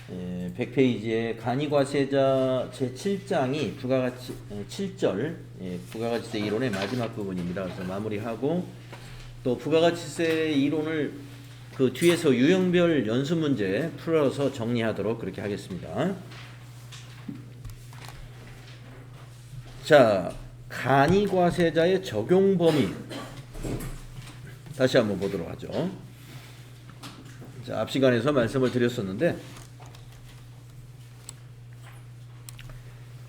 100페이지에 간이과세자 제7장이 부가가치 7절 부가가치세 이론의 마지막 부분입니다. 그래서 마무리하고 또 부가가치세 이론을 그 뒤에서 유형별 연습 문제 풀어서 정리하도록 그렇게 하겠습니다. 자, 간이과세자의 적용 범위 다시 한번 보도록 하죠. 자, 앞 시간에서 말씀을 드렸었는데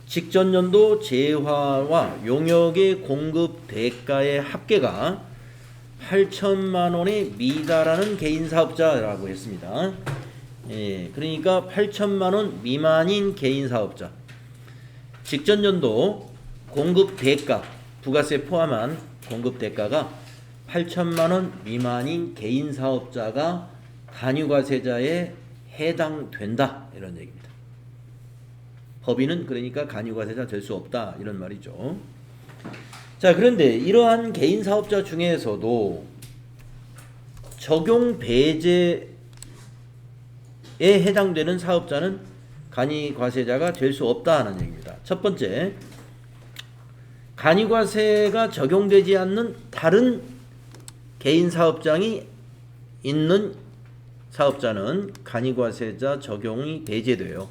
직전 연도 재화와 용역의 공급 대가의 합계가 8천만 원에 미달하는 개인 사업자라고 했습니다. 그러니까 8천만 원 미만인 개인 사업자. 직전 연도 공급 대가, 부가세 포함한 공급 대가가 8천만 원 미만인 개인 사업자가 간이과세자에 해당된다 이런 얘기입니다. 법인은 그러니까 간이과세자 될 수 없다 이런 말이죠. 자, 그런데 이러한 개인 사업자 중에서도 적용 배제에 해당되는 사업자는 간이과세자가 될 수 없다 하는 얘기입니다. 첫 번째, 간이과세가 적용되지 않는 다른 개인 사업장이 있는 사업자는 간이과세자 적용이 배제돼요.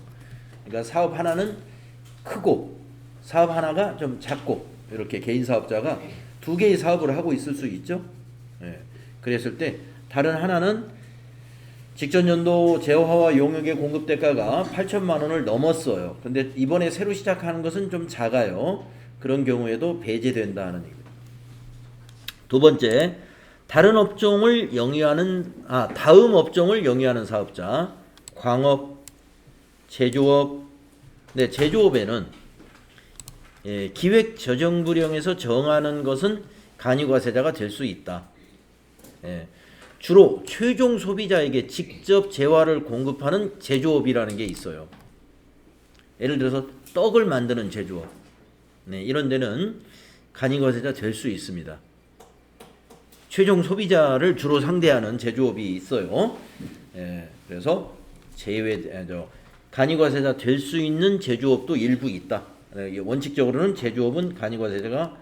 그러니까 사업 하나는 크고 사업 하나가 좀 작고 이렇게 개인 사업자가 두 개의 사업을 하고 있을 수 있죠. 그랬을 때 다른 하나는 직전 연도 재화와 용역의 공급 대가가 8천만 원을 넘었어요. 근데 이번에 새로 시작하는 것은 좀 작아요. 그런 경우에도 배제된다 하는 얘기입니다. 두 번째, 다음 업종을 영위하는 사업자, 광업, 제조업. 네, 제조업에는 기획재정부령에서 정하는 것은 간이과세자가 될 수 있다. 주로 최종 소비자에게 직접 재화를 공급하는 제조업이라는 게 있어요. 예를 들어서 떡을 만드는 제조업. 이런 데는 간이과세자 될 수 있습니다. 최종 소비자를 주로 상대하는 제조업이 있어요. 그래서 간이과세자 될 수 있는 제조업도 일부 있다. 원칙적으로는 제조업은 간이과세자가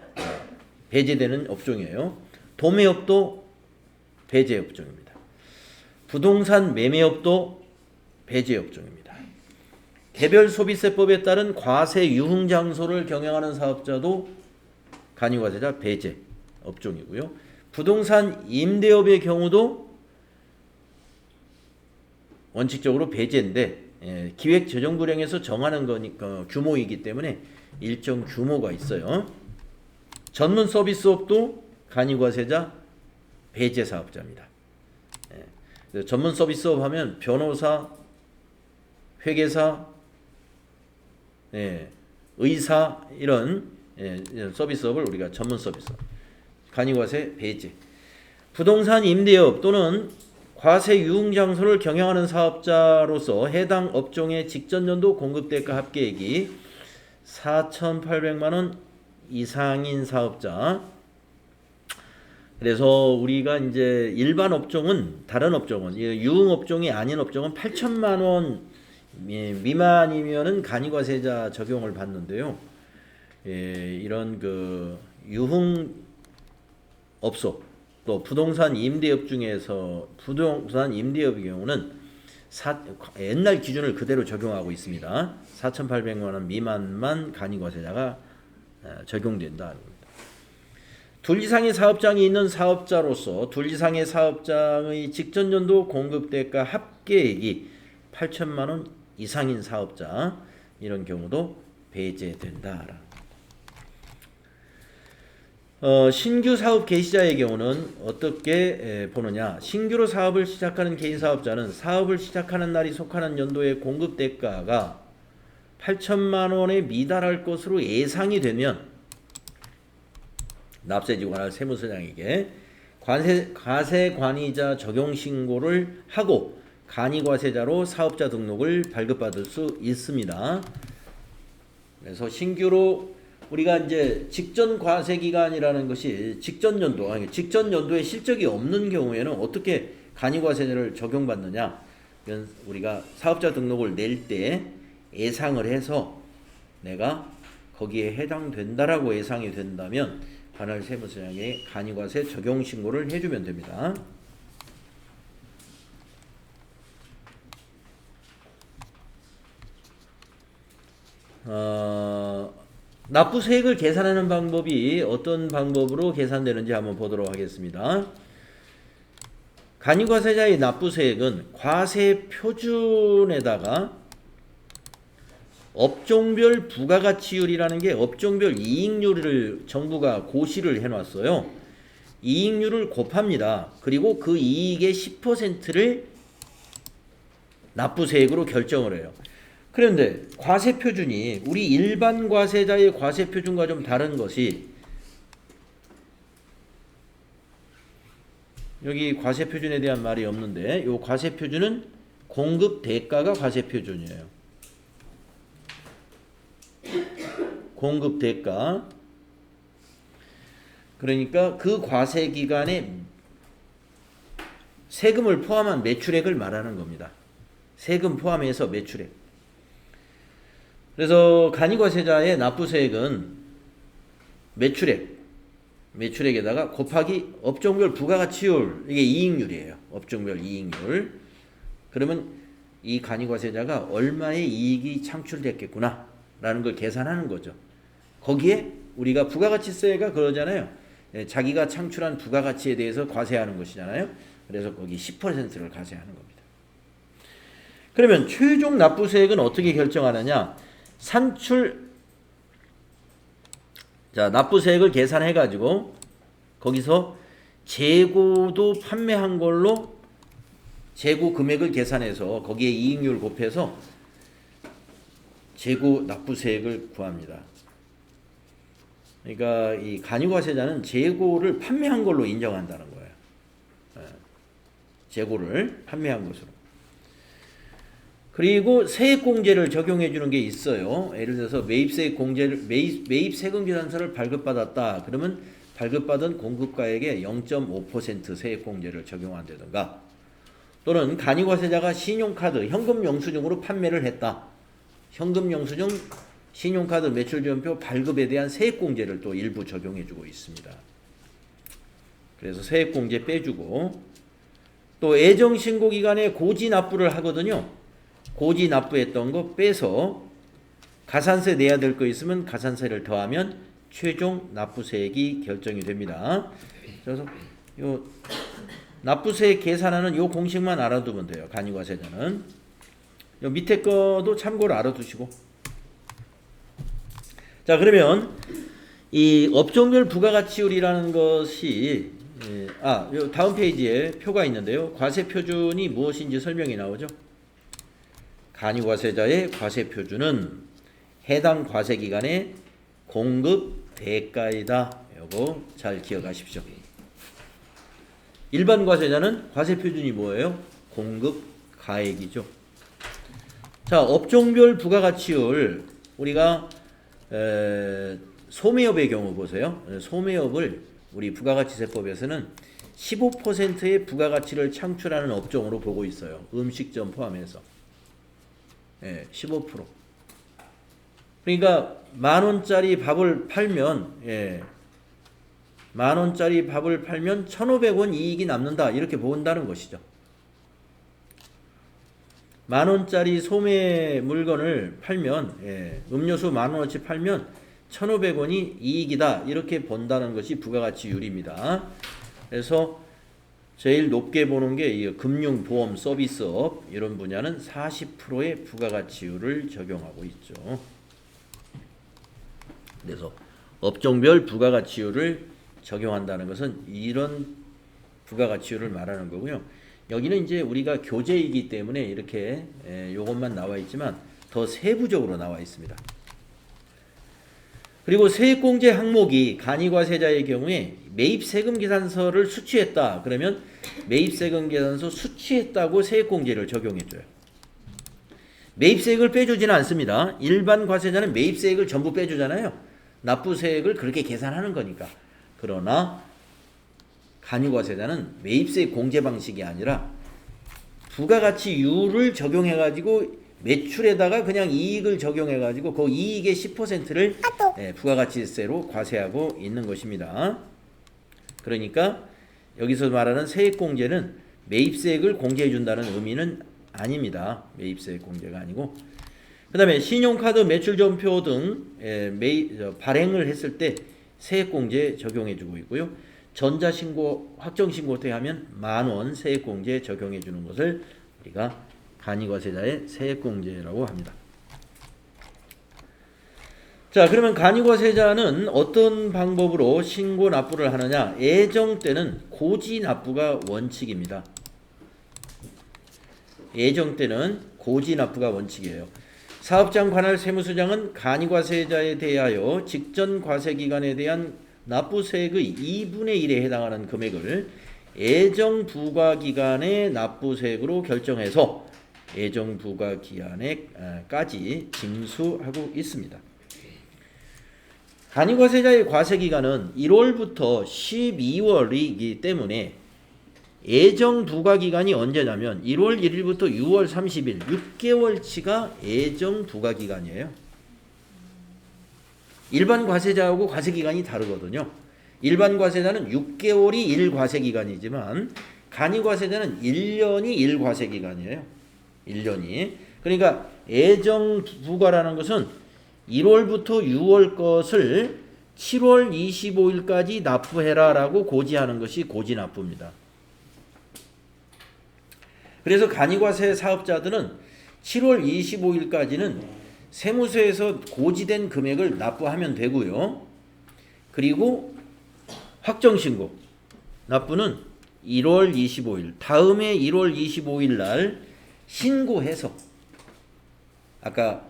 배제되는 업종이에요. 도매업도 배제 업종입니다. 부동산 매매업도 배제 업종입니다. 개별 소비세법에 따른 과세 유흥 장소를 경영하는 사업자도 간이과세자 배제 업종이고요. 부동산 임대업의 경우도 원칙적으로 배제인데 기획재정부령에서 정하는 거니까 규모이기 때문에 일정 규모가 있어요. 전문 서비스업도 간이과세자 배제 사업자입니다. 전문 서비스업 하면 변호사, 회계사, 의사 이런 서비스업을 우리가 전문 서비스업, 간이과세 배제. 부동산 임대업 또는 과세 유흥 장소를 경영하는 사업자로서 해당 업종의 직전 연도 공급대가 합계액이 4,800만 원 이상인 사업자. 그래서 우리가 이제 일반 업종은 다른 업종은 유흥 업종이 아닌 업종은 8천만 원 미만이면은 간이과세자 적용을 받는데요. 이런 그 유흥 업소 또 부동산 임대업 중에서 부동산 임대업의 경우는 옛날 기준을 그대로 적용하고 있습니다. 4,800만 원 미만만 간이과세자가 적용된다. 둘 이상의 사업장이 있는 사업자로서 둘 이상의 사업장의 직전 연도 공급대가 합계액이 8천만 원 이상인 사업자 이런 경우도 배제된다. 신규 사업 개시자의 경우는 어떻게 보느냐? 신규로 사업을 시작하는 개인 사업자는 사업을 시작하는 날이 속하는 연도의 공급 대가가 8천만 원에 미달할 것으로 예상이 되면 납세지구나 세무서장에게 과세 관이자 적용 신고를 하고 간이과세자로 사업자 등록을 발급받을 수 있습니다. 그래서 신규로 우리가 이제 직전 과세 기간이라는 것이 직전 연도에 실적이 없는 경우에는 어떻게 간이과세제를 적용받느냐? 이건 우리가 사업자 등록을 낼 때 예상을 해서 내가 거기에 해당된다라고 예상이 된다면 관할 세무서장에 간이과세 적용 신고를 해주면 됩니다. 납부세액을 계산하는 방법이 어떤 방법으로 계산되는지 한번 보도록 하겠습니다. 간이과세자의 납부세액은 과세 표준에다가 업종별 부가가치율이라는 게 업종별 이익률을 정부가 고시를 해놨어요. 이익률을 곱합니다. 그리고 그 이익의 10%를 납부세액으로 결정을 해요. 그런데 과세표준이 우리 일반 과세자의 과세표준과 좀 다른 것이 여기 과세표준에 대한 말이 없는데 이 과세표준은 공급 대가가 과세표준이에요. 공급 대가. 그러니까 그 과세 기간에 세금을 포함한 매출액을 말하는 겁니다. 세금 포함해서 매출액. 그래서 간이과세자의 납부세액은 매출액에다가 곱하기 업종별 부가가치율, 이게 이익률이에요. 업종별 이익률. 그러면 이 간이과세자가 얼마의 이익이 창출됐겠구나 라는 걸 계산하는 거죠. 거기에 우리가 부가가치세가 그러잖아요. 자기가 창출한 부가가치에 대해서 과세하는 것이잖아요. 그래서 거기 10%를 과세하는 겁니다. 그러면 최종 납부세액은 어떻게 결정하느냐? 납부세액을 계산해 가지고 거기서 재고도 판매한 걸로 재고 금액을 계산해서 거기에 이익률 곱해서 재고 납부세액을 구합니다. 그러니까 이 간이과세자는 재고를 판매한 걸로 인정한다는 거예요. 재고를 판매한 것으로. 그리고 세액공제를 적용해 주는 게 있어요. 예를 들어서 매입세금 계산서를 발급받았다. 그러면 발급받은 공급가액의 0.5% 세액공제를 적용한다든가, 또는 간이과세자가 신용카드, 현금영수증으로 판매를 했다. 현금영수증, 신용카드 매출지원표 발급에 대한 세액공제를 또 일부 적용해 주고 있습니다. 그래서 세액공제 빼주고, 또 애정신고기간에 고지납부를 하거든요. 고지납부했던 거 빼서 가산세 내야 될 거 있으면 가산세를 더하면 최종 납부세액이 결정이 됩니다. 그래서 요 납부세액 계산하는 요 공식만 알아두면 돼요. 간이과세자는. 요 밑에 거도 참고로 알아두시고. 자, 그러면 이 업종별 부가가치율이라는 것이 요 다음 페이지에 표가 있는데요. 과세표준이 무엇인지 설명이 나오죠. 간이과세자의 과세표준은 해당 과세기간의 공급 대가이다. 요거 잘 기억하십시오. 일반 과세자는 과세표준이 뭐예요? 공급 가액이죠. 자, 업종별 부가가치율, 우리가 소매업의 경우 보세요. 소매업을 우리 부가가치세법에서는 15%의 부가가치를 창출하는 업종으로 보고 있어요. 음식점 포함해서. 15%. 그러니까 10,000원짜리 밥을 팔면 10,000원짜리 밥을 팔면 1,500원 이익이 남는다. 이렇게 본다는 것이죠. 10,000원짜리 소매 물건을 팔면 음료수 10,000원어치 팔면 1,500원이 이익이다. 이렇게 본다는 것이 부가가치율입니다. 그래서 제일 높게 보는 게 이 금융, 보험, 서비스업 이런 분야는 40%의 부가가치율을 적용하고 있죠. 그래서 업종별 부가가치율을 적용한다는 것은 이런 부가가치율을 말하는 거고요. 여기는 이제 우리가 교재이기 때문에 이렇게 요것만 나와 있지만 더 세부적으로 나와 있습니다. 그리고 세액공제 항목이 간이과세자의 경우에 매입세금 계산서를 수취했다. 그러면 매입세금 계산서 수취했다고 세액공제를 적용해줘요. 매입세액을 빼주지는 않습니다. 일반 과세자는 매입세액을 전부 빼주잖아요. 납부세액을 그렇게 계산하는 거니까. 그러나 간이과세자는 매입세액 공제 방식이 아니라 부가가치율을 적용해가지고 매출에다가 그냥 이익을 적용해가지고 그 이익의 10%를 부가가치세로 과세하고 있는 것입니다. 그러니까 여기서 말하는 세액공제는 매입세액을 공제해준다는 의미는 아닙니다. 매입세액 공제가 아니고. 그 다음에 신용카드 매출전표 등 발행을 했을 때 세액공제 적용해주고 있고요. 전자신고, 확정신고 때 하면 10,000원 세액공제 적용해주는 것을 우리가 간이과세자의 세액공제라고 합니다. 자, 그러면 간이과세자는 어떤 방법으로 신고 납부를 하느냐? 예정 때는 고지 납부가 원칙입니다. 예정 때는 고지 납부가 원칙이에요. 사업장 관할 세무서장은 간이과세자에 대하여 직전 과세기간에 대한 납부세액의 2분의 1에 해당하는 금액을 예정 부과기간의 납부세액으로 결정해서 예정 부과기간에까지 징수하고 있습니다. 간이과세자의 과세기간은 1월부터 12월이기 때문에 예정 부과기간이 언제냐면 1월 1일부터 6월 30일 6개월치가 예정 부과기간이에요. 일반 과세자하고 과세기간이 다르거든요. 일반 과세자는 6개월이 1과세기간이지만 간이과세자는 1년이 1과세기간이에요. 1년이. 그러니까 예정 부과라는 것은 1월부터 6월 것을 7월 25일까지 납부해라 라고 고지하는 것이 고지납부입니다. 그래서 간이과세 사업자들은 7월 25일까지는 세무서에서 고지된 금액을 납부하면 되고요. 그리고 확정신고 납부는 1월 25일 다음에 1월 25일 날 신고해서 아까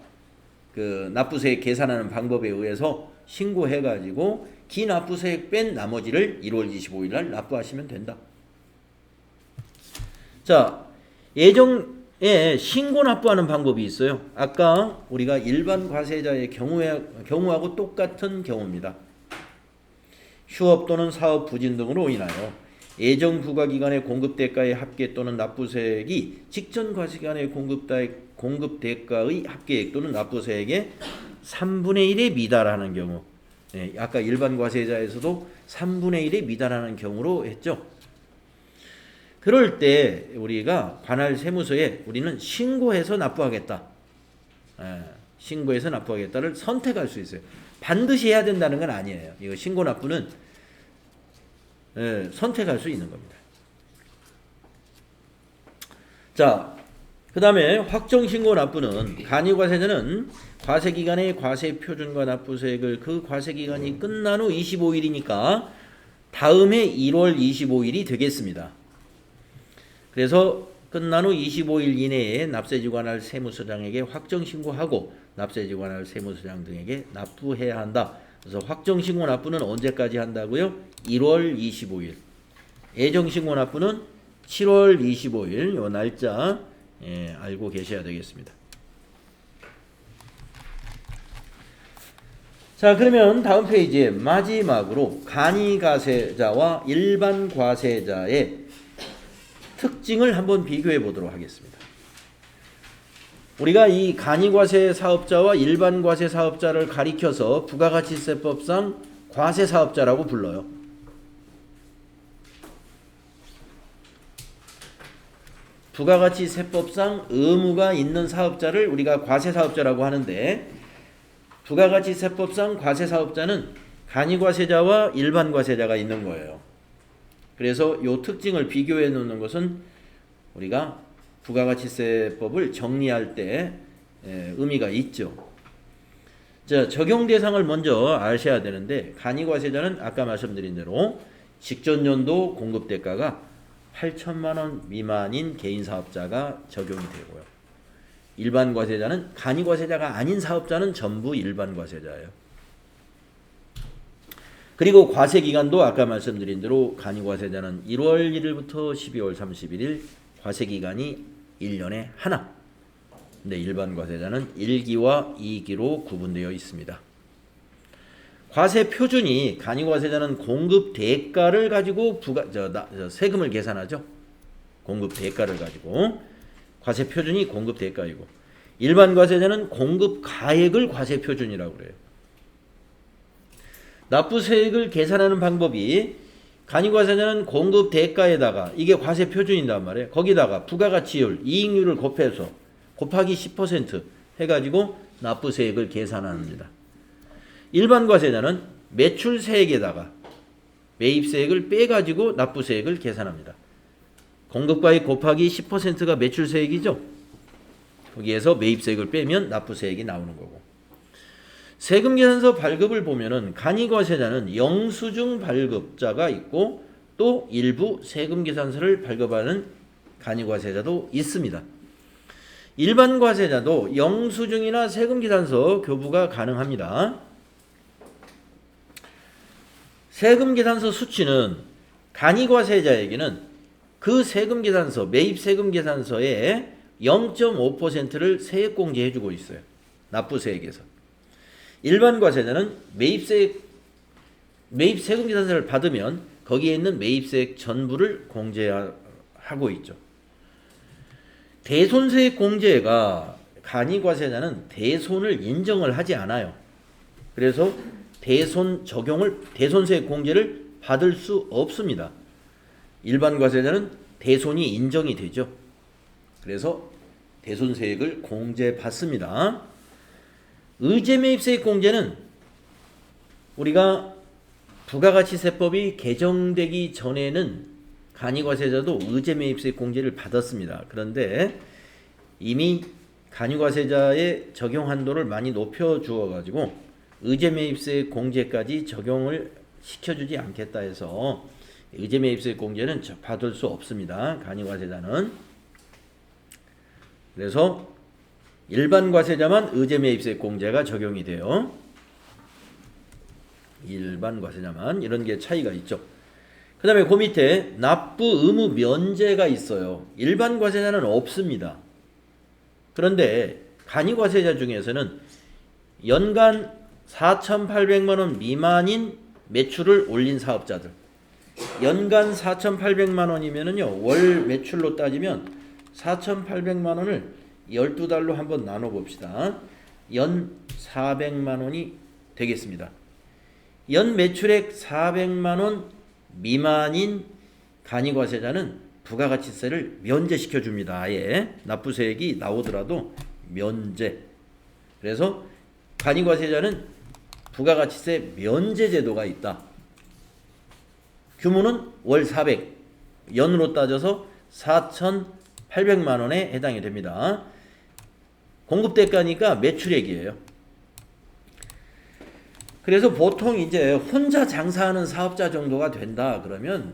그 납부세액 계산하는 방법에 의해서 신고해가지고 기납부세액 뺀 나머지를 1월 25일 날 납부하시면 된다. 자, 예정에 신고 납부하는 방법이 있어요. 아까 우리가 일반 과세자의 경우하고 똑같은 경우입니다. 휴업 또는 사업 부진 등으로 인하여 예정 부과기간의 공급대가의 합계 또는 납부세액이 직전 과세기간의 공급대가의 합계액 또는 납부세액의 3분의 1에 미달하는 경우, 아까 일반 과세자에서도 3분의 1에 미달하는 경우로 했죠. 그럴 때 우리가 관할 세무서에 우리는 신고해서 납부하겠다. 신고해서 납부하겠다를 선택할 수 있어요. 반드시 해야 된다는 건 아니에요. 이거 신고 납부는 선택할 수 있는 겁니다. 자, 그 다음에 확정신고 납부는 간이과세자는 과세기간의 과세표준과 납부세액을 그 과세기간이 끝난 후 25일이니까 다음해 1월 25일이 되겠습니다. 그래서 끝난 후 25일 이내에 납세지 관할 세무서장에게 확정신고하고 납세지 관할 세무서장 등에게 납부해야 한다. 그래서 확정신고 납부는 언제까지 한다고요? 1월 25일. 예정신고 납부는 7월 25일. 요 날짜 알고 계셔야 되겠습니다. 자, 그러면 다음 페이지에 마지막으로 간이과세자와 일반 과세자의 특징을 한번 비교해 보도록 하겠습니다. 우리가 이 간이과세 사업자와 일반 과세 사업자를 가리켜서 부가가치세법상 과세 사업자라고 불러요. 부가가치세법상 의무가 있는 사업자를 우리가 과세 사업자라고 하는데 부가가치세법상 과세 사업자는 간이과세자와 일반 과세자가 있는 거예요. 그래서 이 특징을 비교해 놓는 것은 우리가 부가가치세법을 정리할 때 의미가 있죠. 자, 적용 대상을 먼저 아셔야 되는데 간이과세자는 아까 말씀드린 대로 직전 연도 공급대가가 8천만 원 미만인 개인 사업자가 적용이 되고요. 일반 과세자는 간이과세자가 아닌 사업자는 전부 일반 과세자예요. 그리고 과세기간도 아까 말씀드린 대로 간이과세자는 1월 1일부터 12월 31일 과세기간이 1년에 하나. 근데 일반 과세자는 1기와 2기로 구분되어 있습니다. 과세 표준이 간이과세자는 공급 대가를 가지고 세금을 계산하죠. 공급 대가를 가지고. 과세 표준이 공급 대가이고, 일반 과세자는 공급 가액을 과세 표준이라고 그래요. 납부세액을 계산하는 방법이, 간이과세자는 공급 대가에다가, 이게 과세 표준이란 말이에요. 거기다가 부가가치율, 이익률을 곱해서 곱하기 10% 해가지고 납부세액을 계산합니다. 일반 과세자는 매출세액에다가 매입세액을 빼가지고 납부세액을 계산합니다. 공급가액 곱하기 10%가 매출세액이죠. 거기에서 매입세액을 빼면 납부세액이 나오는 거고. 세금계산서 발급을 보면은 간이과세자는 영수증 발급자가 있고 또 일부 세금계산서를 발급하는 간이과세자도 있습니다. 일반 과세자도 영수증이나 세금계산서 교부가 가능합니다. 세금계산서 수치는 간이과세자에게는 그 세금계산서, 매입세금계산서에 0.5%를 세액공제해주고 있어요. 납부세액에서. 일반 과세자는 매입세금계산서를 받으면 거기에 있는 매입세액 전부를 공제하고 있죠. 대손세액 공제가, 간이과세자는 대손을 인정을 하지 않아요. 그래서 대손세액 공제를 받을 수 없습니다. 일반 과세자는 대손이 인정이 되죠. 그래서 대손세액을 공제받습니다. 의제매입세액 공제는 우리가 부가가치세법이 개정되기 전에는 간이과세자도 의제매입세액 공제를 받았습니다. 그런데 이미 간이과세자의 적용 한도를 많이 높여주어 가지고 의제매입세액 공제까지 적용을 시켜주지 않겠다 해서 의제매입세액 공제는 받을 수 없습니다. 간이과세자는. 그래서 일반 과세자만 의제매입세액 공제가 적용이 돼요. 일반 과세자만. 이런 게 차이가 있죠. 그 다음에 그 밑에 납부 의무 면제가 있어요. 일반 과세자는 없습니다. 그런데 간이과세자 중에서는 연간 4,800만원 미만인 매출을 올린 사업자들, 연간 4,800만원이면은요, 월 매출로 따지면 4,800만원을 12달로 한번 나눠 봅시다. 연 400만원이 되겠습니다. 연 매출액 400만원 미만인 간이과세자는 부가가치세를 면제시켜 줍니다. 아예 납부세액이 나오더라도 면제. 그래서 간이과세자는 부가가치세 면제 제도가 있다. 규모는 월 400, 연으로 따져서 4,800만원에 해당이 됩니다. 공급대가니까 매출액이에요. 그래서 보통 이제 혼자 장사하는 사업자 정도가 된다 그러면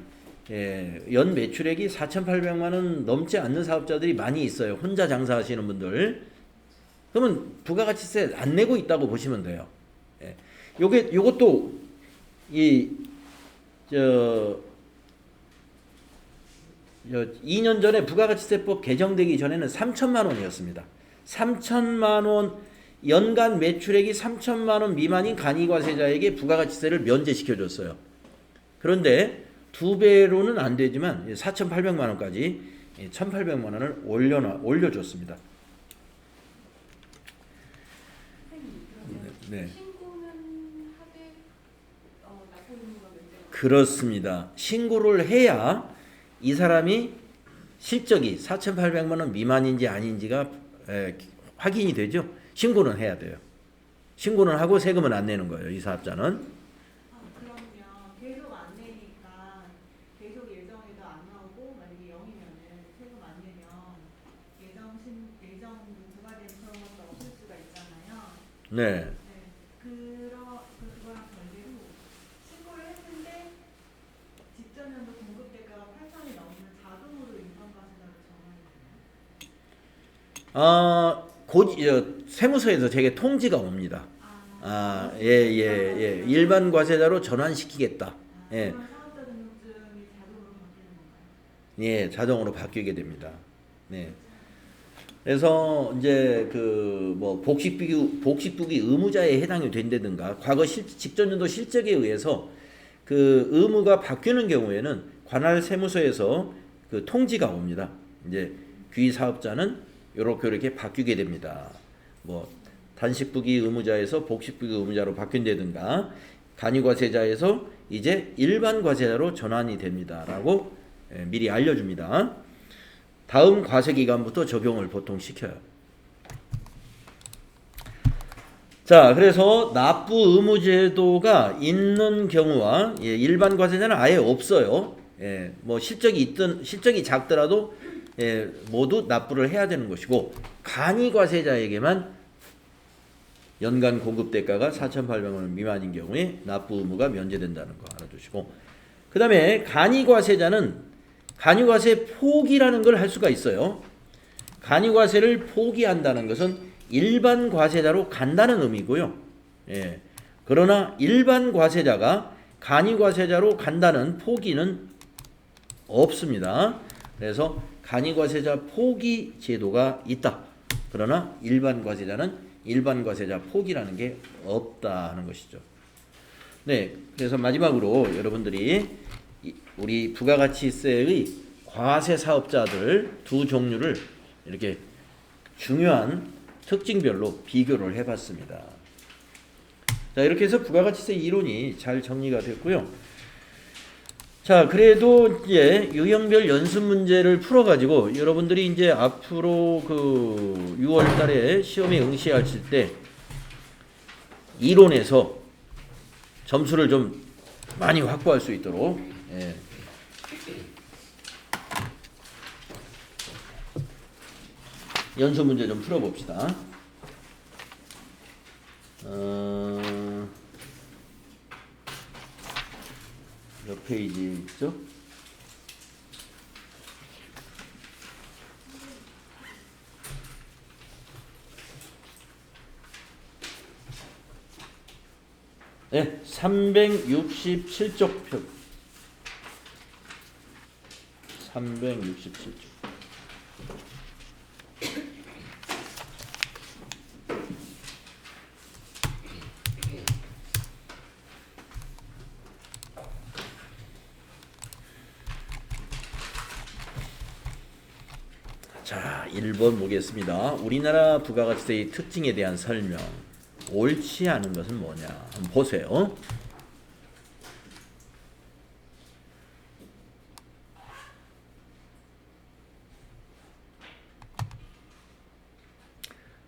연 매출액이 4,800만원 넘지 않는 사업자들이 많이 있어요. 혼자 장사하시는 분들. 그러면 부가가치세 안 내고 있다고 보시면 돼요. 요것도 2년 전에 부가가치세법 개정되기 전에는 3천만 원이었습니다. 3천만 원 연간 매출액이 3천만 원 미만인 간이과세자에게 부가가치세를 면제시켜줬어요. 그런데 2배로는 안 되지만 4,800만 원까지 1,800만 원을 올려줬습니다. 네. 그렇습니다. 신고를 해야 이 사람이 실적이 4,800만 원 미만인지 아닌지가 확인이 되죠. 신고는 해야 돼요. 신고는 하고 세금은 안 내는 거예요. 이 사업자는. 그러면 계속 안 내니까 계속 예정에도 안 나오고 만약에 0이면은 세금 안 내면 예정 부과된 경우가 없을 수가 있잖아요. 네. 그거랑 별개로 신고를 했는데 직전년도 공급대가가 8천이 넘으면 자동으로 인건과세자로 정하는 거예요? 세무서에서 제게 통지가 옵니다. 일반 과세자로 전환시키겠다. 그럼 사업자 등록증이 자동으로 바뀌는 건가요? 예, 자동으로 바뀌게 됩니다. 네. 그래서 이제 복식부기 의무자에 해당이 된다든가 과거 직전년도 실적에 의해서 그 의무가 바뀌는 경우에는 관할 세무서에서 그 통지가 옵니다. 이제 귀사업자는 이렇게 바뀌게 됩니다. 뭐 단식부기 의무자에서 복식부기 의무자로 바뀐다든가 간이과세자에서 이제 일반 과세자로 전환이 됩니다라고 미리 알려줍니다. 다음 과세 기간부터 적용을 보통 시켜요. 자, 그래서 납부 의무 제도가 있는 경우와 일반 과세자는 아예 없어요. 뭐 실적이 작더라도 모두 납부를 해야 되는 것이고 간이 과세자에게만 연간 공급 대가가 4,800원 미만인 경우에 납부 의무가 면제된다는 거 알아두시고, 그 다음에 간이 과세자는 간이 과세 포기라는 걸 할 수가 있어요. 간이 과세를 포기한다는 것은 일반 과세자로 간다는 의미고요. 그러나 일반 과세자가 간이 과세자로 간다는 포기는 없습니다. 그래서 간이 과세자 포기 제도가 있다. 그러나 일반 과세자는 일반 과세자 포기라는 게 없다 하는 것이죠. 네, 그래서 마지막으로 여러분들이 우리 부가가치세의 과세 사업자들 두 종류를 이렇게 중요한 특징별로 비교를 해봤습니다. 자, 이렇게 해서 부가가치세 이론이 잘 정리가 됐고요. 자, 그래도 이제 유형별 연습 문제를 풀어가지고 여러분들이 이제 앞으로 그 6월달에 시험에 응시하실 때 이론에서 점수를 좀 많이 확보할 수 있도록 연습 문제 좀 풀어봅시다. 몇 페이지 있죠? 네, 367쪽 표. 367쪽. 자, 1번 보겠습니다. 우리나라 부가가치세의 특징에 대한 설명. 옳지 않은 것은 뭐냐? 한번 보세요.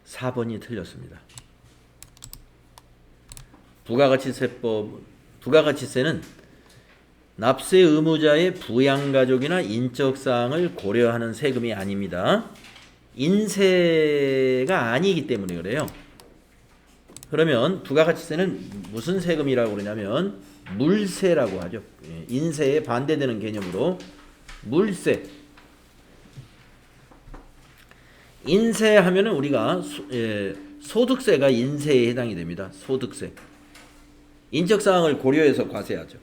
(4번이) 틀렸습니다. 부가가치세는 납세 의무자의 부양가족이나 인적사항을 고려하는 세금이 아닙니다. 인세가 아니기 때문에 그래요. 그러면 부가가치세는 무슨 세금이라고 그러냐면 물세라고 하죠. 인세에 반대되는 개념으로 물세. 인세하면은 우리가 소득세가 인세에 해당이 됩니다. 소득세. 인적사항을 고려해서 과세하죠.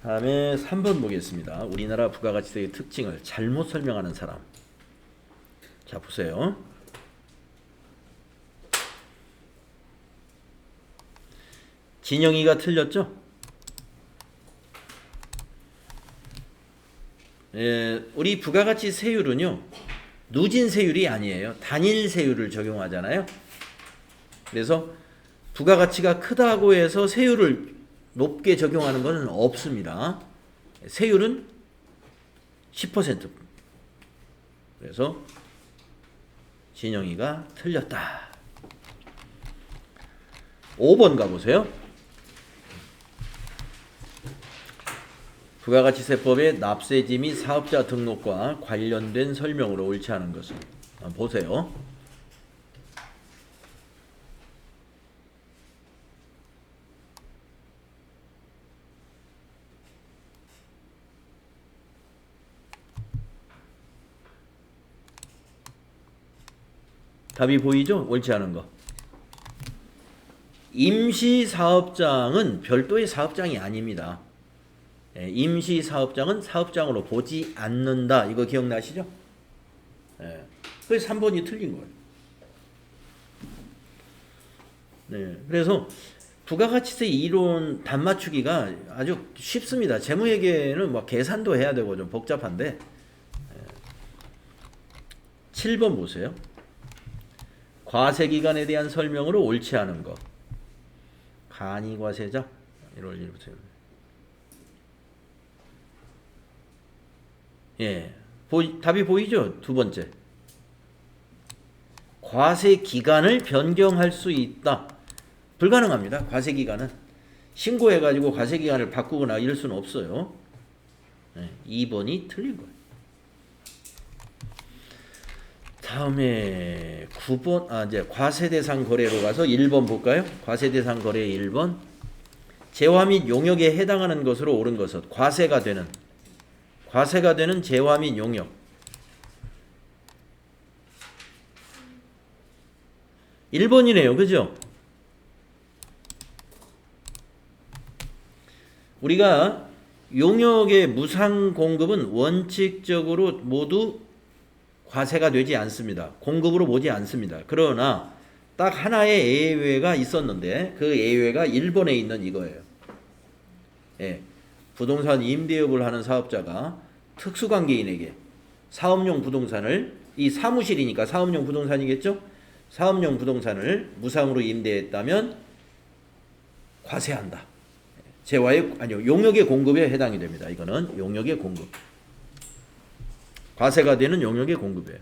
다음에 3번 보겠습니다. 우리나라 부가가치세의 특징을 잘못 설명하는 사람. 자, 보세요. 진영이가 틀렸죠? 우리 부가가치 세율은요, 누진 세율이 아니에요. 단일 세율을 적용하잖아요. 그래서 부가가치가 크다고 해서 세율을 높게 적용하는 것은 없습니다. 세율은 10%. 그래서 진영이가 틀렸다. 5번 가보세요. 부가가치세법의 납세지 및 사업자 등록과 관련된 설명으로 옳지 않은 것은 보세요. 답이 보이죠? 옳지 않은 거. 임시사업장은 별도의 사업장이 아닙니다. 임시사업장은 사업장으로 보지 않는다. 이거 기억나시죠? 그래서 3번이 틀린 거예요. 네, 그래서 부가가치세 이론 단맞추기가 아주 쉽습니다. 재무회계는 뭐 계산도 해야 되고 좀 복잡한데. 7번 보세요. 과세기간에 대한 설명으로 옳지 않은 것. 간이과세자 1월 1일부터. 예, 답이 보이죠? 두 번째. 과세기간을 변경할 수 있다. 불가능합니다. 과세기간은. 신고해가지고 과세기간을 바꾸거나 이럴 수는 없어요. 네, 2번이 틀린 거예요. 다음에 9번, 이제 과세대상 거래로 가서 1번 볼까요? 과세대상 거래 1번. 재화 및 용역에 해당하는 것으로 옳은 것은 과세가 되는 재화 및 용역. (1번이네요) 그죠? 우리가 용역의 무상 공급은 원칙적으로 모두 과세가 되지 않습니다. 공급으로 보지 않습니다. 그러나 딱 하나의 예외가 있었는데 그 예외가 1번에 있는 이거예요. 예, 부동산 임대업을 하는 사업자가 특수관계인에게 사업용 부동산을, 이 사무실이니까 사업용 부동산이겠죠? 사업용 부동산을 무상으로 임대했다면 과세한다. 용역의 공급에 해당이 됩니다. 이거는 용역의 공급. 과세가 되는 용역의 공급이에요.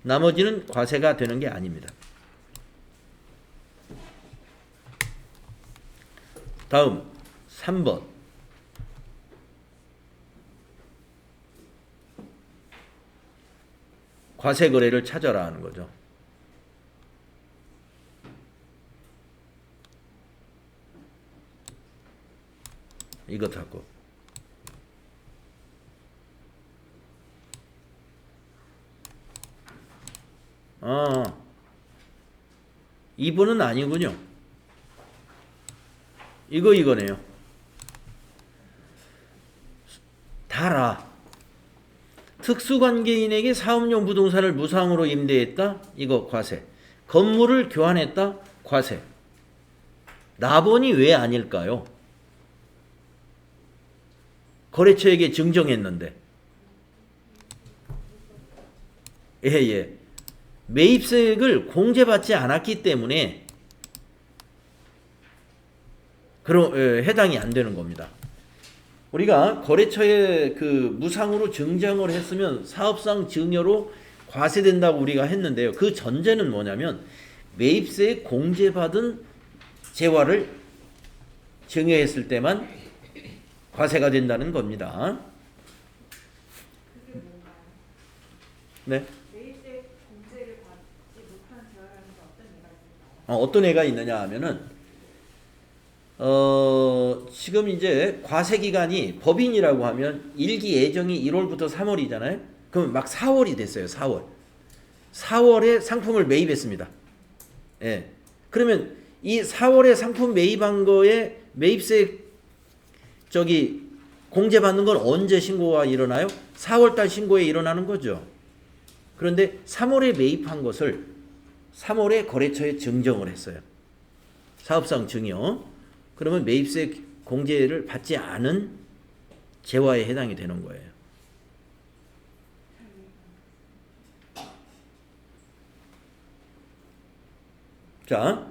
나머지는 과세가 되는 게 아닙니다. 다음 3번. 과세 거래를 찾아라 하는 거죠. 이것하고 이분은 아니군요. 이거네요. 달아. 특수관계인에게 사업용 부동산을 무상으로 임대했다. 이거 과세. 건물을 교환했다. 과세. 납원이 왜 아닐까요? 거래처에게 증정했는데. 예. 매입세액을 공제받지 않았기 때문에 해당이 안 되는 겁니다. 우리가 거래처에 그 무상으로 증정을 했으면 사업상 증여로 과세된다고 우리가 했는데요. 그 전제는 뭐냐면 매입세액 공제받은 재화를 증여했을 때만 과세가 된다는 겁니다. 그게 뭔가요? 네. 매입세 공제를 받지 못한 재화라는 게 어떤 예가 있을까요? 어떤 애가 있느냐 하면은 지금 이제 과세기간이 법인이라고 하면 일기 예정이 1월부터 3월이잖아요. 그럼 막 4월이 됐어요. 4월에 상품을 매입했습니다. 예. 그러면 이 4월에 상품 매입한 거에 매입세 공제받는 건 언제 신고가 일어나요? 4월달 신고에 일어나는 거죠. 그런데 3월에 매입한 것을 3월에 거래처에 증정을 했어요. 사업상 증여. 그러면 매입세 공제를 받지 않은 재화에 해당이 되는 거예요. 자,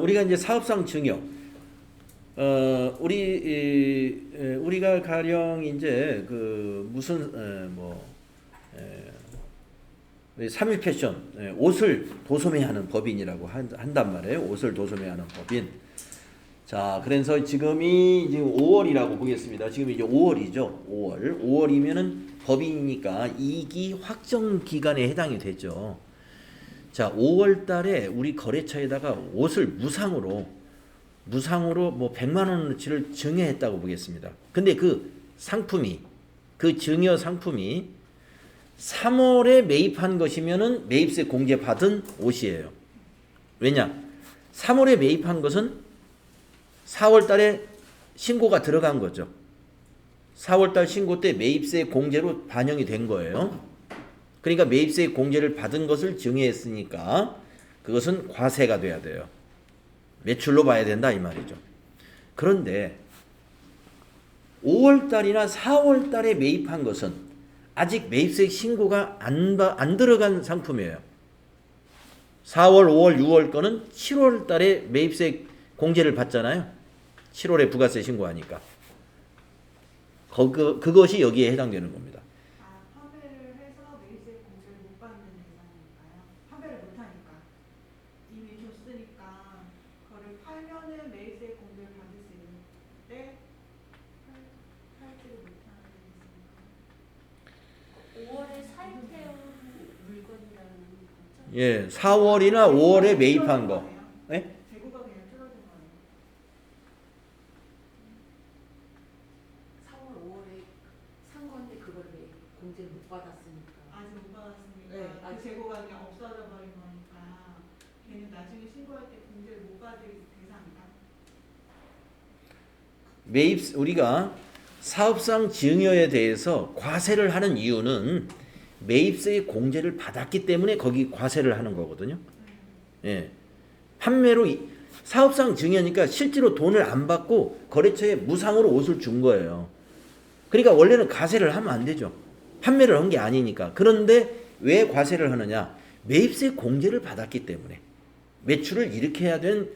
우리가 이제 사업상 증여. 우리가 가령 이제 삼일 패션, 옷을 도소매하는 법인이라고 한단 말이에요. 옷을 도소매하는 법인. 자, 그래서 지금이 5월이라고 보겠습니다. 지금 이제 5월이죠. 5월이면은 법인이니까 이익이 확정 기간에 해당이 되죠. 자, 5월 달에 우리 거래처에다가 옷을 무상으로 뭐 100만 원어치를 증여했다고 보겠습니다. 근데 그 증여 상품이 3월에 매입한 것이면은 매입세 공제 받은 옷이에요. 왜냐? 3월에 매입한 것은 4월 달에 신고가 들어간 거죠. 4월 달 신고 때 매입세 공제로 반영이 된 거예요. 그러니까 매입세 공제를 받은 것을 증여했으니까 그것은 과세가 돼야 돼요. 매출로 봐야 된다 이 말이죠. 그런데 5월달이나 4월달에 매입한 것은 아직 매입세 신고가 안 들어간 상품이에요. 4월, 5월, 6월 거는 7월달에 매입세 공제를 받잖아요. 7월에 부가세 신고하니까. 그것이 여기에 해당되는 겁니다. 아, 판매를 해서 매입세 공제를 못 받는 대상이니까요. 판매를 못 하니까 이미 줬으니까 그거를 팔면은 매입세 공제를 받을 수 있는데 팔지를 못하는 대상이니까. 5월에 사입해온 물건이라는 거죠? 예, 4월이나 5월에 매입한 거. 예? 재고가 그냥 줄어든 거예요. 4월, 5월에 산 건데 그걸 왜 공제를 못 받았으니까. 아직 못 받았으니까 네, 그 아직. 재고가 그냥 없어져 버린 거니까 걔는 나중에 신고할 때 공제를 못 받을 대상이다. 우리가 사업상 증여에 대해서 과세를 하는 이유는 매입세의 공제를 받았기 때문에 거기 과세를 하는 거거든요. 예. 판매로 사업상 증여니까 실제로 돈을 안 받고 거래처에 무상으로 옷을 준 거예요. 그러니까 원래는 과세를 하면 안 되죠. 판매를 한 게 아니니까. 그런데 왜 과세를 하느냐? 매입세 공제를 받았기 때문에 매출을 일으켜야 된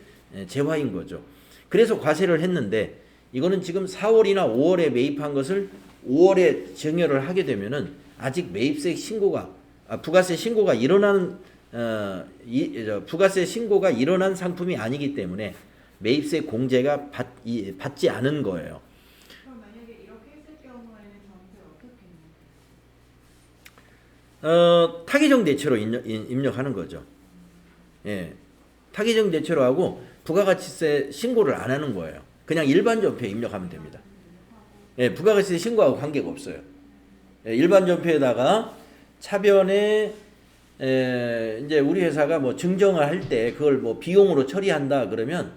재화인 거죠. 그래서 과세를 했는데 이거는 지금 4월이나 5월에 매입한 것을 5월에 증여를 하게 되면은 아직 매입세 신고가 부가세 신고가 부가세 신고가 일어난 상품이 아니기 때문에 매입세 공제가 받지 않은 거예요. 그럼 만약에 이렇게 했을 경우에는 점수를 어떻게 내요? 타개정 대체로 입력하는 거죠. 예, 타개정 대체로 하고 부가가치세 신고를 안 하는 거예요. 그냥 일반 전표에 입력하면 됩니다. 예, 부가가치세 신고하고 관계가 없어요. 예, 일반 전표에다가 차변에 이제 우리 회사가 뭐 증정을 할 때 그걸 뭐 비용으로 처리한다 그러면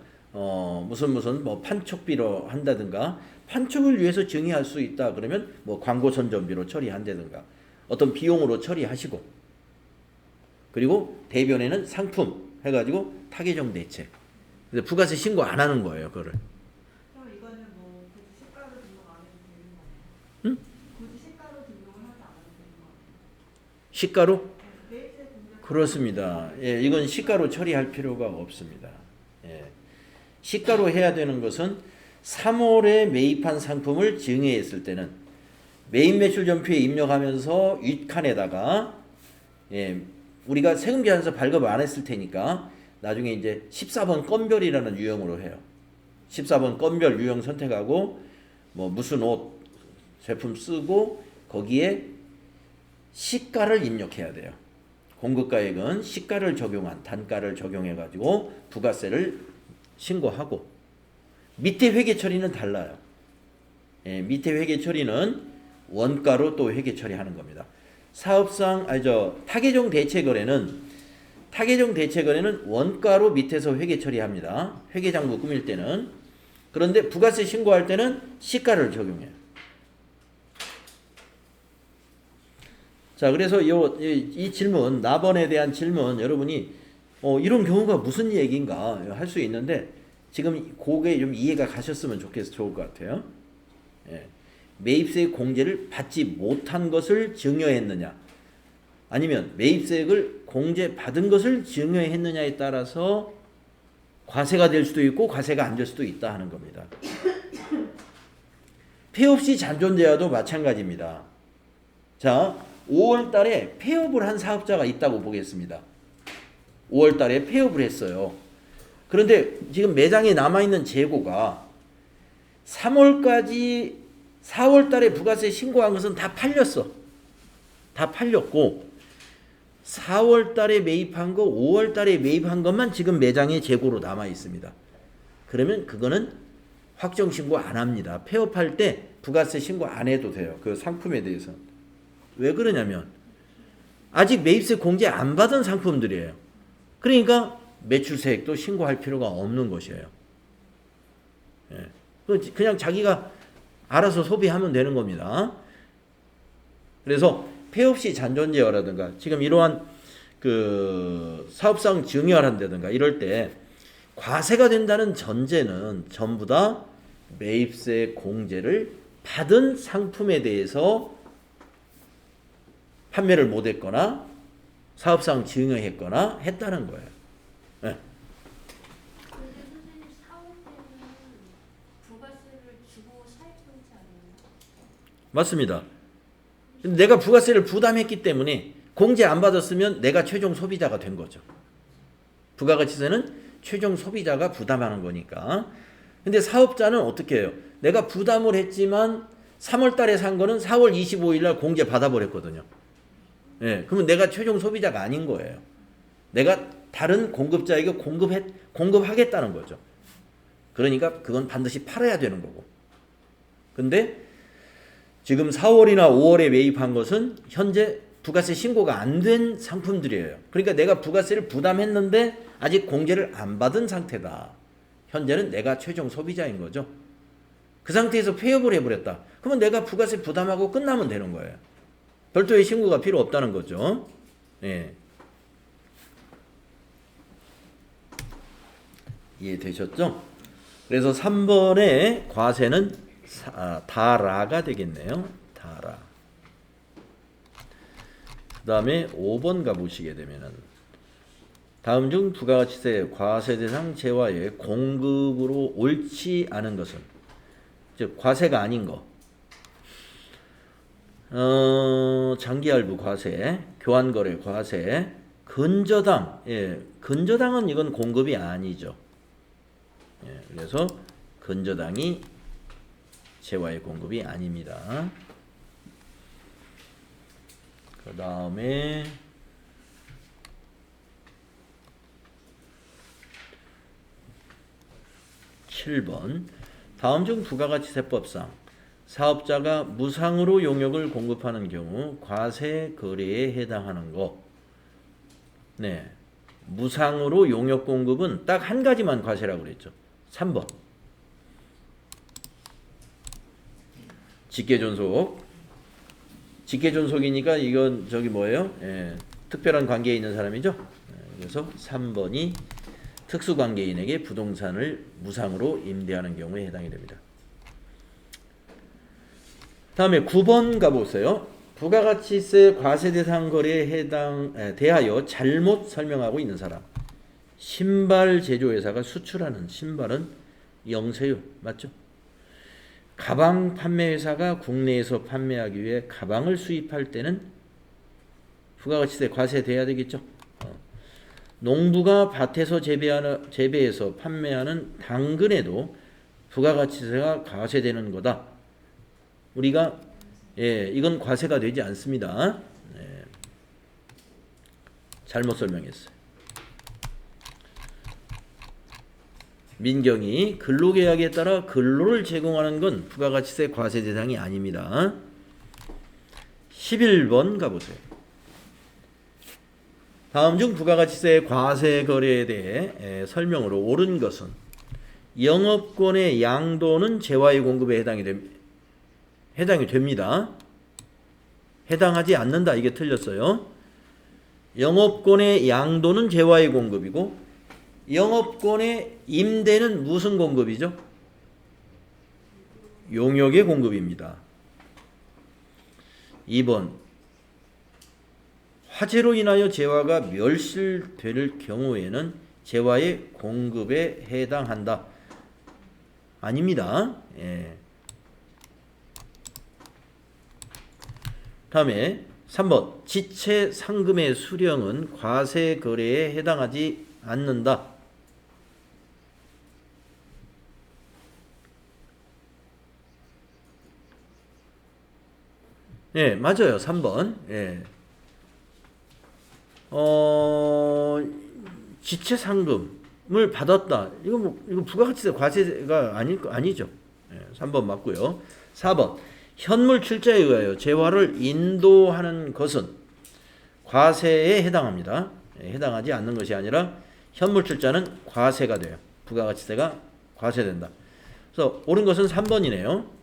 무슨 뭐 판촉비로 한다든가 판촉을 위해서 증여할 수 있다 그러면 뭐 광고 선전비로 처리한다든가 어떤 비용으로 처리하시고 그리고 대변에는 상품 해가지고 타개정 대체. 그래서 부가세 신고 안 하는 거예요, 그거를. 그럼 이거는 뭐 굳이 시가로 등록 안 해도 되는 거예요? 응? 굳이 시가로 등록을 하지 않아도 되는 거예요? 시가로? 매입세 공제 그렇습니다. 예, 이건 시가로 처리할 필요가 없습니다. 예. 시가로 해야 되는 것은 3월에 매입한 상품을 증여했을 때는 매입 매출 전표에 입력하면서 윗칸에다가 예, 우리가 세금 계산서 발급 안 했을 테니까 나중에 이제 14번 건별이라는 유형으로 해요. 14번 건별 유형 선택하고 뭐 무슨 옷 제품 쓰고 거기에 시가를 입력해야 돼요. 공급가액은 시가를 적용한 단가를 적용해 가지고 부가세를 신고하고 밑에 회계 처리는 달라요. 예, 밑에 회계 처리는 원가로 또 회계 처리하는 겁니다. 사업상 타개정 대체 거래는 원가로 밑에서 회계 처리합니다. 회계 장부 꾸밀 때는. 그런데 부가세 신고할 때는 시가를 적용해요. 자, 그래서 이 질문, 납원에 대한 질문 여러분이 이런 경우가 무슨 얘기인가 할 수 있는데 지금 그게 좀 이해가 가셨으면 좋을 것 같아요. 예. 매입세 공제를 받지 못한 것을 증여했느냐 아니면 매입세액을 공제받은 것을 증여했느냐에 따라서 과세가 될 수도 있고 과세가 안 될 수도 있다 하는 겁니다. 폐업시 잔존제와도 마찬가지입니다. 자, 5월 달에 폐업을 한 사업자가 있다고 보겠습니다. 5월 달에 폐업을 했어요. 그런데 지금 매장에 남아있는 재고가 3월까지 4월 달에 부가세 신고한 것은 다 팔렸어. 다 팔렸고 4월 달에 매입한 거 5월 달에 매입한 것만 지금 매장에 재고로 남아 있습니다. 그러면 그거는 확정 신고 안 합니다. 폐업할 때 부가세 신고 안 해도 돼요. 그 상품에 대해서. 왜 그러냐면 아직 매입세 공제 안 받은 상품들이에요. 그러니까 매출세액도 신고할 필요가 없는 것이에요. 예. 그냥 자기가 알아서 소비하면 되는 겁니다. 그래서 폐업시 잔존제어라든가 지금 이러한 그 사업상 증여한다든가 이럴 때 과세가 된다는 전제는 전부 다 매입세 공제를 받은 상품에 대해서 판매를 못했거나 사업상 증여했거나 했다는 거예요. 네. 근데 선생님 사올 때는 부가세를 주고 사입금지 아니에요? 맞습니다. 내가 부가세를 부담했기 때문에 공제 안 받았으면 내가 최종 소비자가 된 거죠. 부가가치세는 최종 소비자가 부담하는 거니까. 근데 사업자는 어떻게 해요? 내가 부담을 했지만 3월 달에 산 거는 4월 25일 날 공제 받아버렸거든요. 예, 그러면 내가 최종 소비자가 아닌 거예요. 내가 다른 공급자에게 공급하겠다는 거죠. 그러니까 그건 반드시 팔아야 되는 거고. 근데 지금 4월이나 5월에 매입한 것은 현재 부가세 신고가 안 된 상품들이에요. 그러니까 내가 부가세를 부담했는데 아직 공제를 안 받은 상태다. 현재는 내가 최종 소비자인 거죠. 그 상태에서 폐업을 해버렸다. 그러면 내가 부가세 부담하고 끝나면 되는 거예요. 별도의 신고가 필요 없다는 거죠. 예. 이해되셨죠? 그래서 3번의 과세는 다라가 되겠네요. 다라. 그 다음에 5번 가보시게 되면은 다음 중 부가가치세 과세 대상 재화의 공급으로 옳지 않은 것은, 즉 과세가 아닌 거, 장기할부 과세, 교환거래 과세, 근저당. 예, 근저당은 이건 공급이 아니죠. 예, 그래서 근저당이 재화의 공급이 아닙니다. 그 다음에 7번 다음 중 부가가치세법상 사업자가 무상으로 용역을 공급하는 경우 과세 거래에 해당하는 거. 네, 무상으로 용역 공급은 딱 한 가지만 과세라고 그랬죠. 3번 직계존속. 직계존속이니까 이건 저기 뭐예요? 예, 특별한 관계에 있는 사람이죠. 그래서 3번이 특수관계인에게 부동산을 무상으로 임대하는 경우에 해당이 됩니다. 다음에 9번 가보세요. 부가가치세 과세 대상 거래에 대하여 잘못 설명하고 있는 사람. 신발 제조회사가 수출하는 신발은 영세유 맞죠? 가방 판매회사가 국내에서 판매하기 위해 가방을 수입할 때는 부가가치세 과세돼야 되겠죠. 농부가 밭에서 재배해서 판매하는 당근에도 부가가치세가 과세되는 거다. 우리가 이건 과세가 되지 않습니다. 잘못 설명했어요. 민경이 근로계약에 따라 근로를 제공하는 건 부가가치세 과세 대상이 아닙니다. 11번 가보세요. 다음 중 부가가치세 과세 거래에 대해 설명으로 옳은 것은 영업권의 양도는 재화의 공급에 해당이 됩니다. 해당하지 않는다. 이게 틀렸어요. 영업권의 양도는 재화의 공급이고 영업권의 임대는 무슨 공급이죠? 용역의 공급입니다. 2번 화재로 인하여 재화가 멸실될 경우에는 재화의 공급에 해당한다. 아닙니다. 다음에 3번 지체 상금의 수령은 과세 거래에 해당하지 않는다. 맞아요. 3번. 지체 상금을 받았다. 이거 부가가치세 과세가 아니죠. 3번 맞고요. 4번 현물 출자에 의하여 재화를 인도하는 것은 과세에 해당합니다. 해당하지 않는 것이 아니라 현물 출자는 과세가 돼요. 부가가치세가 과세된다. 그래서 옳은 것은 3번이네요.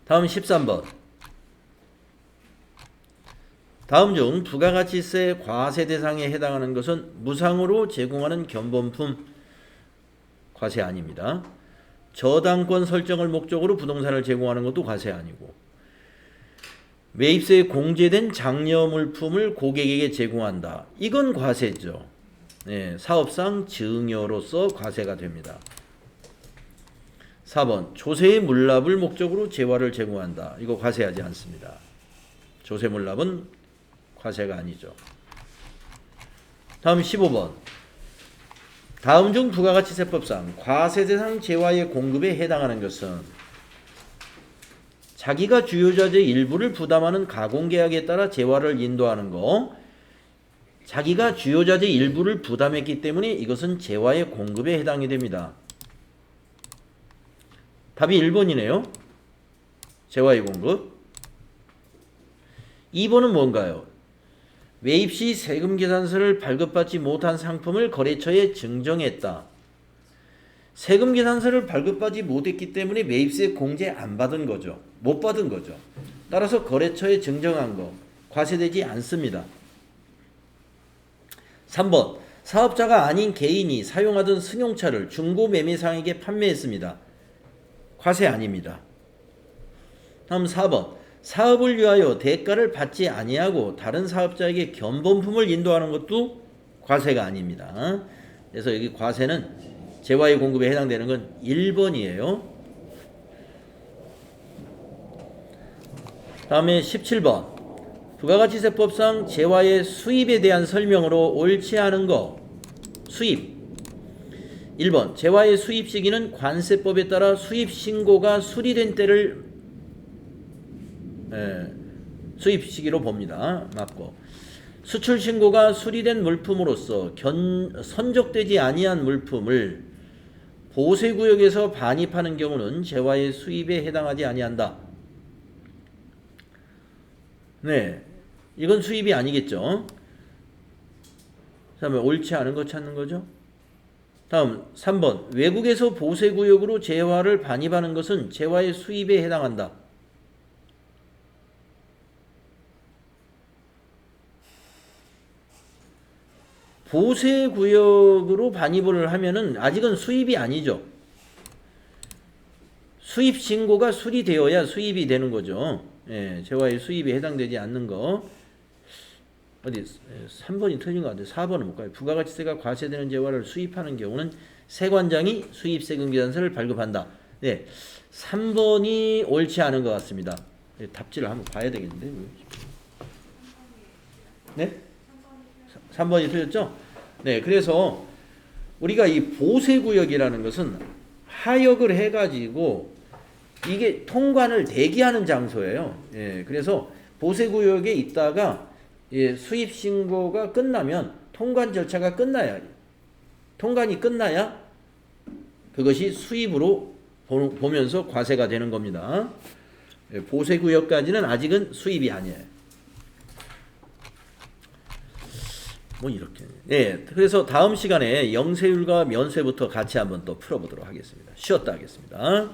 다음 13번 다음 중 부가가치세 과세 대상에 해당하는 것은 무상으로 제공하는 견본품 과세 아닙니다. 저당권 설정을 목적으로 부동산을 제공하는 것도 과세 아니고, 매입세에 공제된 장려 물품을 고객에게 제공한다. 이건 과세죠. 네, 사업상 증여로서 과세가 됩니다. 4번 조세의 물납을 목적으로 재화를 제공한다. 이거 과세하지 않습니다. 조세 물납은 과세가 아니죠. 다음 15번 다음 중 부가가치세법상 과세 대상 재화의 공급에 해당하는 것은 자기가 주요자재 일부를 부담하는 가공계약에 따라 재화를 인도하는 거, 자기가 주요자재 일부를 부담했기 때문에 이것은 재화의 공급에 해당이 됩니다. 답이 1번이네요. 재화의 공급. 2번은 뭔가요? 매입 시 세금 계산서를 발급받지 못한 상품을 거래처에 증정했다. 세금 계산서를 발급받지 못했기 때문에 매입세 공제 안 받은 거죠. 못 받은 거죠. 따라서 거래처에 증정한 거 과세되지 않습니다. 3번 사업자가 아닌 개인이 사용하던 승용차를 중고 매매상에게 판매했습니다. 과세 아닙니다. 다음 4번 사업을 위하여 대가를 받지 아니하고 다른 사업자에게 견본품을 인도하는 것도 과세가 아닙니다. 그래서 여기 과세는 재화의 공급에 해당되는 건 1번이에요. 다음에 17번 부가가치세법상 재화의 수입에 대한 설명으로 옳지 않은 거. 수입 1번 재화의 수입 시기는 관세법에 따라 수입 신고가 수리된 때를 수입 시기로 봅니다. 맞고, 수출 신고가 수리된 물품으로서 선적되지 아니한 물품을 보세구역에서 반입하는 경우는 재화의 수입에 해당하지 아니한다. 네, 이건 수입이 아니겠죠. 그다음에 옳지 않은 거 찾는 거죠. 다음 3번 외국에서 보세구역으로 재화를 반입하는 것은 재화의 수입에 해당한다. 보세구역으로 반입을 하면은 아직은 수입이 아니죠. 수입 신고가 수리되어야 수입이 되는 거죠. 예, 재화의 수입에 해당되지 않는 거. 어디 3번이 틀린 것 같아요. 4번은 뭘까요? 부가가치세가 과세되는 재화를 수입하는 경우는 세관장이 수입세금 계산서를 발급한다. 네, 3번이 옳지 않은 것 같습니다. 네, 답지를 한번 봐야 되겠는데. 네? 3번이 틀렸죠? 네, 그래서 우리가 이 보세구역이라는 것은 하역을 해가지고 이게 통관을 대기하는 장소예요. 예, 그래서 보세구역에 있다가 수입 신고가 끝나면 통관 절차가 끝나야, 통관이 끝나야 그것이 수입으로 보면서 과세가 되는 겁니다. 예, 보세구역까지는 아직은 수입이 아니에요. 뭐 이렇게. 예, 그래서 다음 시간에 영세율과 면세부터 같이 한번 또 풀어보도록 하겠습니다. 쉬었다 하겠습니다.